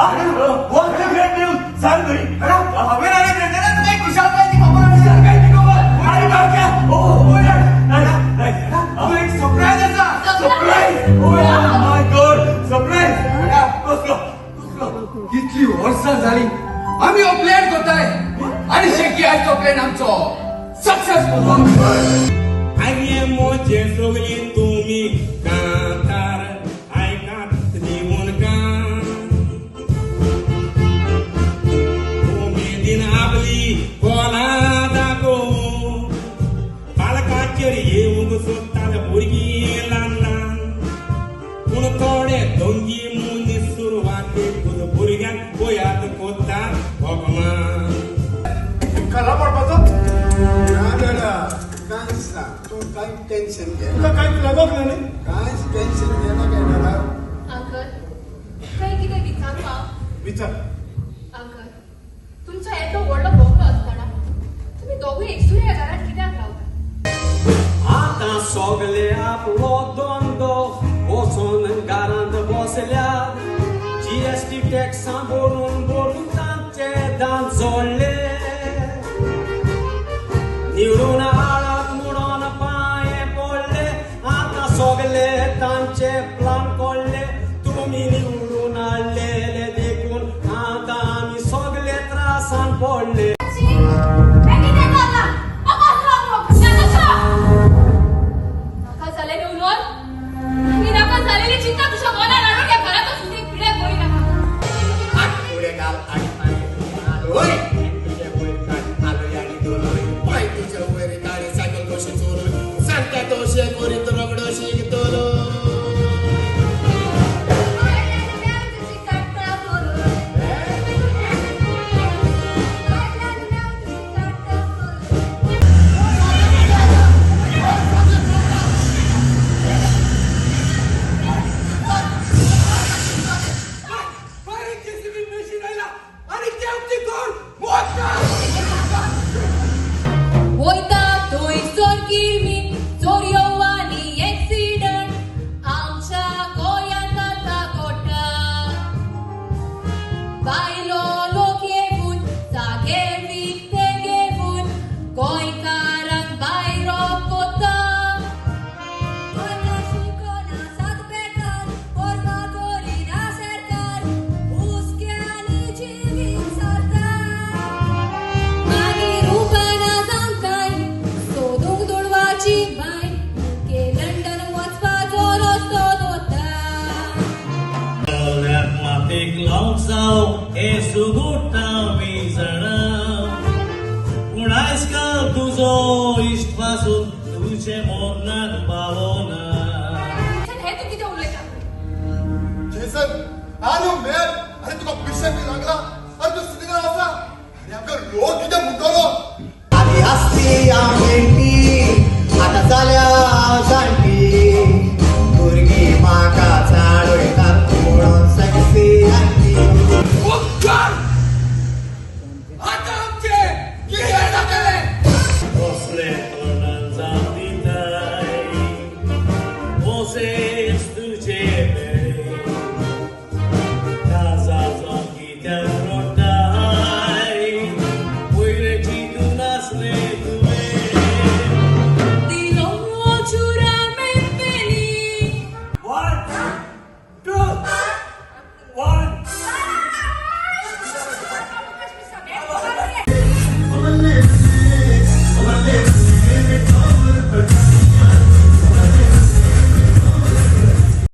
What a great news! सांग घरी. हवे नाही भेटले ना तुम्ही खुशालची खबर आहे काय ती खबर अरे बाबा, oh yeah, nice. तू एक सरप्राईज असा Surprise! Oh my God, surprise! कसलं? कितली वर्ष झाली आम्ही हो प्लॅन करताय आणि शेकी आज तो प्लॅन आमचो सक्सेसफुल आगे मोचे सोगली तुम्ही कांतार ऐकात जीवन का तुम्ही दिन आपली कोला दाखो पालकाचेर येऊन सोदताल भुरगी ल्हान पूण थोडे दोंगी मुनी सुरवातेक भुरग्यांक गोंयांत कोत्तात भोगमान कला पडपाचो कांहीच ना तू काही टेन्शन घे तुका काय लागोक नाही कांहीच टेन्शन घेणं घेणार अंकल काय कितें विचारपाक विचार अंकल तुमचो येतो व्हडलो भोगलो आसतना तुमी दोगूय एकसुऱ्या घरात कित्याक रावता आता सगळे आपलो दोंदो वचून घरांत बसल्यात जीएसटी टॅक्सां भरून भरून तांचे दांत जोडले निवडून हाडात मुडोन पांये पडले आता सगळे तांचे प्लान कोडले तुमी निवडून हाडलेले देखून आता आमी सगळे त्रासान पडले नाका जालेले उलोवन आनी नाका जालेली चिंता तुज्या मनार हाडून ह्या घरांत वचून एक पिड्याक बरी नाका पुढे काल आणि पाय आलोय तुझ्या वयर काढ आलोय आणि दोलोय पाय तुझ्या वयर काढ सायकल कशी चोरलोय सांगता तोशे करीत रगडो शिकतलो वयता थंय चोरकी चोरयो आनी एक्सिडंट आमच्या गोंयांत आतां घडटा बायलो लोक येवून जागे विकते घेवून गोंयकारांक भायर कोता शिकोना सात बेकार पोरगा करिना सरकार हुस्क्यांनी जिवीत सरता मागीर उपाना जावंकाय सोदूंक दुडवाची बाय के लंडन वचपाचो रस्तो दोता मातीक लावंक जावं हे सुगुटा विजणा पूण आयज काल तुजो इश्ट पासून तुजे मोरणाक पावना हे तू कितें उलयता जेसन आलो मेर अरे तुका पिशे बी लागला अरे तू सिद्धिला आसा अरे आमका लोक किती मुतलो आधी असती आमेंटी आता झाल्या शांती भुरगी माका चाडयतात म्हणून सक्सी आणती आता आमचे किती जातले कसले तोंडान जावं दिताय ओसेच तुजे